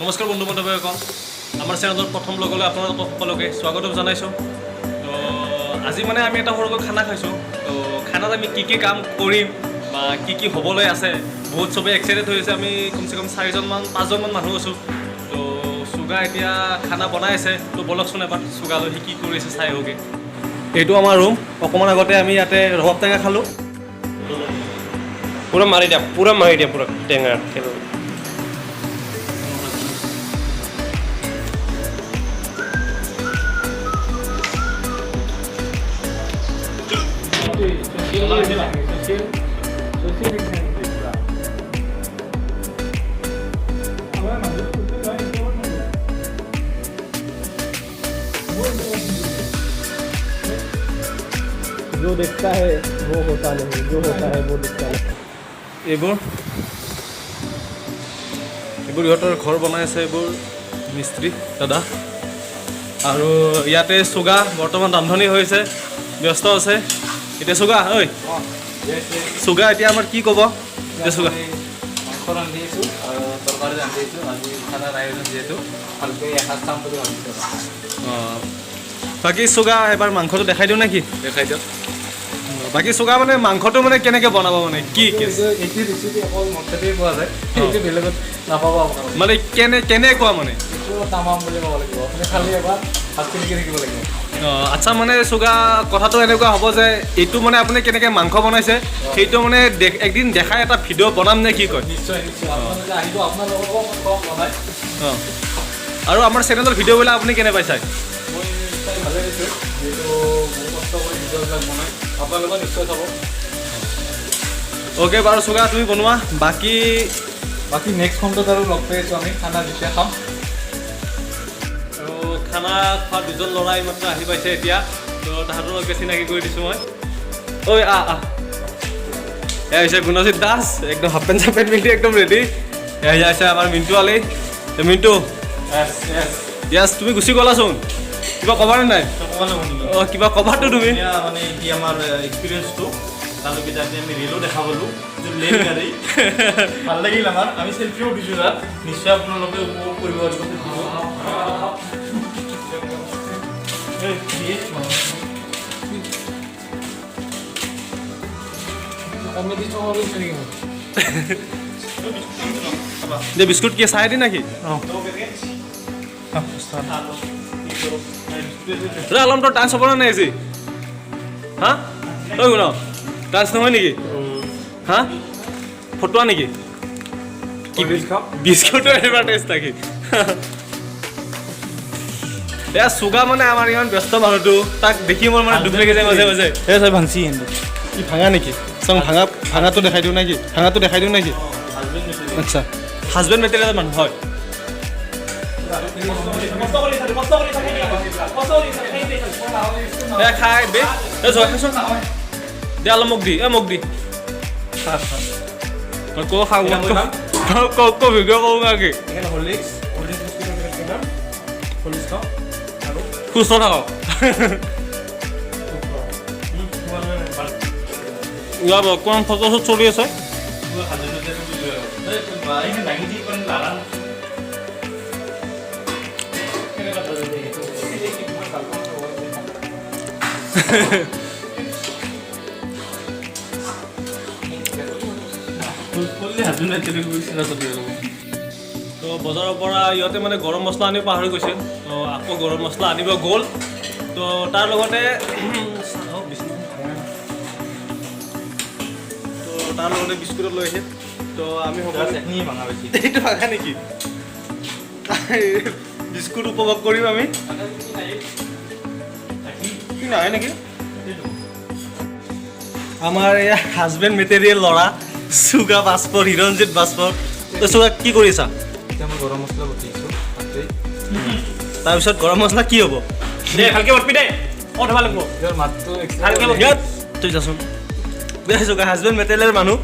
নমস্কাৰ বন্ধু বান্ধৱীসকল, আমাৰ চেনেলৰ প্ৰথম লগলৈ আপোনালোকক সকলোকে স্বাগতম জনাইছোঁ। তো আজি মানে আমি এটা সৰুকৈ খানা খাইছোঁ। তো খানাত আমি কি কাম কৰিম বা কি হ'বলৈ আছে, বহুত চবেই এক্সাইটেড হৈ আছে। আমি কমচে কম 4-5জনমান মানুহ আছোঁ। তো চুগা এতিয়া খানা বনাই আছে। তো বলকচোন এবাৰ চুগালৈ সি কি কৰি আছে চাই আহোঁগৈ। এইটো আমাৰ ৰুম। অকণমান আগতে আমি ইয়াতে ৰবাব টেঙা খালোঁ। पूरा मारी दिया पूरा टेंगा खेलो जो देखता है वो होता नहीं, जो होता है वो दिखता है। এইবোৰ ইহঁতৰ ঘৰ বনাই আছে, এইবোৰ মিস্ত্ৰী দাদা। আৰু ইয়াতে চুগা বৰ্তমান ৰান্ধনি হৈছে, ব্যস্ত আছে। এতিয়া চুগা ঐ চুগা এতিয়া আমাৰ কি ক'ব? এতিয়া চুগা মাংস ৰান্ধি আছোঁ আৰু তৰকাৰী ৰান্ধি আছোঁ। আজি খানাৰ আয়োজন যিহেতু ভালকৈ এসাঁজ খাম বুলি ভাবিছোঁ। অঁ, বাকী চুগা এবাৰ মাংসটো দেখাই দিওঁ নেকি? দেখাই দিয়ক। বাকী চুগা মানে মাংসটো মানে কেনেকৈ বনাব, মানে কি এইটো ৰেচিপি অকল মোৰ তাতেই পোৱা যায়, এইটো বেলেগত নাপাব আপোনালোকে। মানে কেনেকুৱা মানে এইটো তামাম বুলি ক'ব লাগিব। আপুনি খালি এবাৰ হাত চিলিকি থাকিব লাগিব। অঁ, আচ্ছা। মানে চুগা কথাটো এনেকুৱা হ'ব যে এইটো মানে আপুনি কেনেকৈ মাংস বনাইছে সেইটো মানে একদিন দেখাই এটা ভিডিঅ' বনাম নে কি কয়? নিশ্চয় আপোনালোকে আহিব, আপোনালোককো কম বনাই। অঁ, আৰু আমাৰ চেনেলৰ ভিডিঅ'বিলাক আপুনি কেনে পাই চাই? মই চাই ভালে পাইছোঁ, যিহেতু বহুত কষ্ট কৰি ভিডিঅ'বিলাক বনাই। আপোনালোকে নিশ্চয় চাব। অ'কে বাৰু চুগা তুমি বনোৱা। বাকী নেক্সট খণ্ডত আৰু লগ পাই আছোঁ আমি খানা যেতিয়া খাম। আৰু খানা খোৱা দুজন ল'ৰাই মাত্ৰ আহি পাইছে এতিয়া। তো তাহাঁতৰ লগে চিনাকি কৰি দিছোঁ মই। ঐ এয়া হৈছে গুণজিত দাস, একদম হাফ পেণ্ট পিন্ধি একদম ৰেডি। এয়া হৈছে আমাৰ মিণ্টু আলি। মিণ্টু য়েছ, তুমি গুচি গ'লাচোন, কিবা ক'বানে নাই? অঁ, কিবা ক'বাতো তুমি? মানে কি আমাৰ এক্সপিৰিয়েঞ্চটো তালৈকে যাতে আমি ৰেলো দেখা পালোঁ, ৰেল গাড়ী ভাল লাগিল আমাৰ। আমি চেল্ফিও উঠিছোঁ তাত, নিশ্চয় আপোনালোকে উপভোগ কৰিব দে বিস্কুট কি চাই দি নাকি? আলম তোৰ ডান্স হ'ব নে নাই আজি? হা ঐ শুন, ডান্স নহয় নেকি? হা ফটোৱা নেকি? কি বিস্কুটৰ এডভাৰটাইজ নেকি? এয়া চুগা মানে আমাৰ ইমান ব্যস্ত মানুহটো, তাক দেখি মোৰ মানে দুখ লাগি যায় মাজে মাজে। এই চাই ভাংচি কিন্তু কি ভাঙা নেকি? চাওঁ ভাঙাটো দেখাই দিওঁ নেকি? আচ্ছা, হাজবেণ্ড মেটেৰিয়েলৰ মানুহ হয়। খাই দে দে অলপ মোক দি ক খাওঁ ভিডিঅ' কৰোঁ নেকি? সুস্থ থাকক। ইয়াৰ বৰ্তমান ফটোশ্বুট চলি আছে। তো বজাৰৰ পৰা ইহঁতে মানে গৰম মছলা আনিব পাহৰি গৈছে। তো আকৌ গৰম মছলা আনিব গ'ল। তো তাৰ লগতে বিস্কুটত লৈ আহিছে। তো আমি এইটো ভাঙা নেকি? বিস্কুট উপভোগ কৰিম আমি। নাহে নেকি? আমাৰ এয়া হাজবেণ্ড মেটেৰিয়েল ল'ৰা চুগা বাস্পৰ, হিৰঞ্জিত বাস্পৰ। তো চুগা কি কৰিছা? এতিয়া মই গৰম মছলা বটিছোঁ। তাৰপিছত গৰম মছলা কি হ'ব? দে ভালকৈ বটবি দে। ভাল লাগিব ইয়াৰ মাতটো তই যাচোন। দে চুগা হাজবেণ্ড মেটেৰিয়েলৰ মানুহ।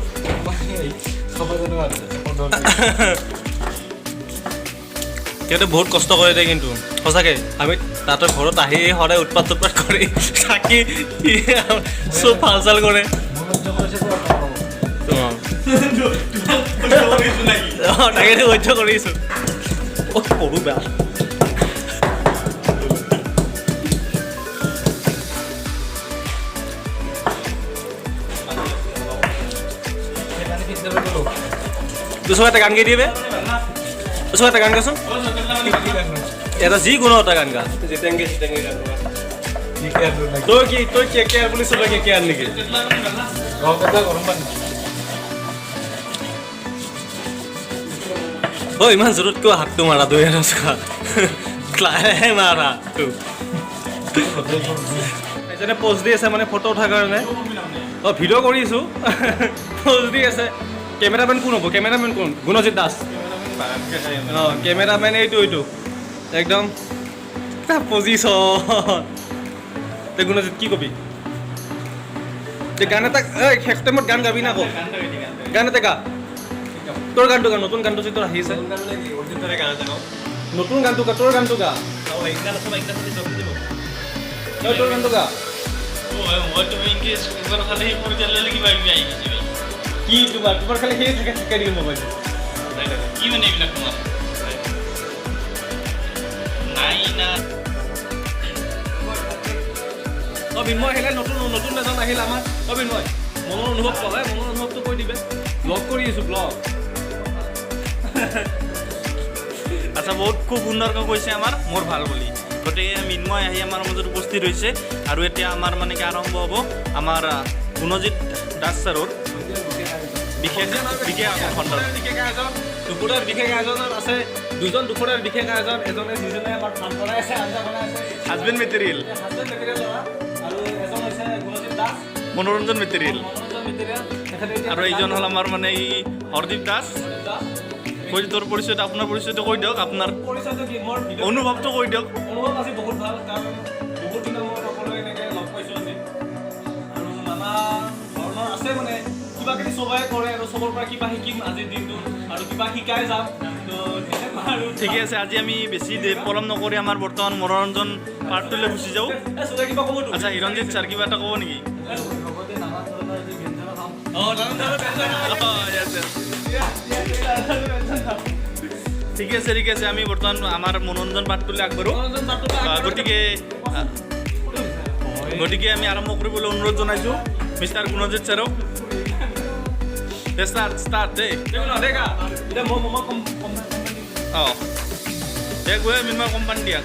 সিহঁতে বহুত কষ্ট কৰে দে, কিন্তু সঁচাকৈ আমি তাহাঁতৰ ঘৰত আহি সদায় উৎপাত কৰি থাকি চব ভাল চাল কৰে। তাকে সহ্য কৰিছোঁ। সৰু বেয়া দুশো এটা গান গাই দিবে দুশো এটা গান গাচোন এটা যিকোনো এটা গান গা তই কে কে বুলি চবে কে কে আন নেকি ঐ ইমান জোৰত কিয় হাতটো মাৰা তই ক্লাহে মাৰা এজনে প'জ দি আছে মানে ফটো উঠাৰ কাৰণে অঁ ভিডিঅ' কৰিছোঁ প'জ দি আছে কেমেৰামেন কোন হ'ব কেমেৰামেন কোন গুণজিৎ দাস অঁ কেমেৰামেন এইটো একদম পজিশ্যন তে গুণজিৎ কি কবি তে গান এটা শেষ টাইমত গান গাবি না আকৌ গান এটা গা তোৰ গানটো গা নতুন গানটো যে তোৰ আহি আছে নতুন গানটো গা তোৰ গানটো গা তোৰ গানটো গা কি তোমাৰ খালি সেই থাকে শিকাই দিম মোবাইলটো বিন্ময় আহিলে নতুন এজন আহিল আমাৰ বিন্ময় মনৰ অনুভৱ ক'লে মনৰ অনুভৱটো কৈ দিবে ব্লগ কৰি আছোঁ ব্লগ আচ্ছা বহুত খুব সুন্দৰকৈ কৈছে আমাৰ মোৰ ভাল বুলি গতিকে মিন্ময় আহি আমাৰ মাজত উপস্থিত হৈছে আৰু এতিয়া আমাৰ মানে কি আৰম্ভ হ'ব আমাৰ গুণজিৎ দাস ছাৰৰ বিশেষ আকৰ্ষণ দুপৰীয়াৰ বিশেষ আয়োজনত আছে দুজন দুপৰীয়াৰ বিশেষ আয়োজন এজনে যিজনে আমাৰ ভাত বনাই আছে আঞ্জা বনাই আছে হাজবেণ্ড মেটেৰিয়েল হাজবেণ্ড মেটেৰিয়েল ল'ৰা আৰু এজন হৈছে গুণজিৎ দাস মনোৰঞ্জন মেটেৰিয়েল আৰু এইজন হ'ল আমাৰ মানে এই হৰদীপ দাস কৈ তোৰ পৰিচয়টো আপোনাৰ পৰিচয়টো কৈ দিয়ক আপোনাৰ পৰিচয়টো কি মোৰ অনুভৱটো কৈ দিয়ক অনুভৱ আজি বহুত ভাল কাৰণ বহুত দিনৰ মূৰত সকলোৱে এনেকৈ লগ পাইছোঁ আজি আৰু নানা ধৰণৰ আছে মানে কিবা কিবি চবেই কৰে আৰু চবৰ পৰা কিবা শিকিম আজিৰ দিনটো আৰু কিবা শিকাই যাম তো আৰু ঠিকে আছে আজি আমি বেছি পলম নকৰি আমাৰ বৰ্তমান মনোৰঞ্জন পাৰ্টটোলৈ গুচি যাওঁ চবে কিবা ক'বতো আচ্ছা হিৰঞ্জিত ছাৰ কিবা এটা ক'ব নেকি ঠিক আছে আমি বৰ্তমান আমাৰ মনোৰঞ্জন পাঠটোলৈ আগবাঢ়োঁ গতিকে আমি আৰম্ভ কৰিবলৈ অনুৰোধ জনাইছোঁ মিষ্টাৰ গুণজিৎ ছাৰক ষ্টাৰ্ট দেই অঁ দে গৈ মিনমা কোম্পানী দিয়া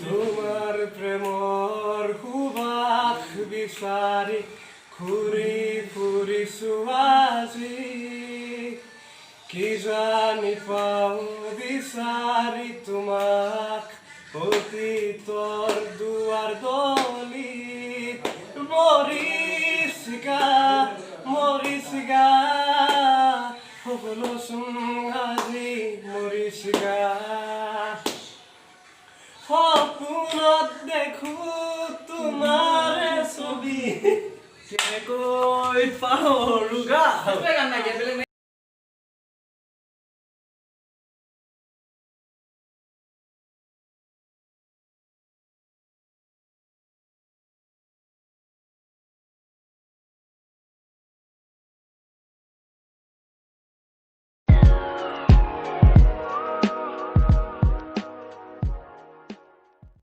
তোমার প্রেমর সুবাস বিচারি ঘুরি ফুরিছো আজি কি জানি পাও বিচারি তোমাক অতীতৰ দুৱাৰ দলি মৰিছিগা সকলো চোন আজি মৰিছিগা সপোনত দেখো তোমাৰে ছবি কেনেকৈ পাহৰোঁ গা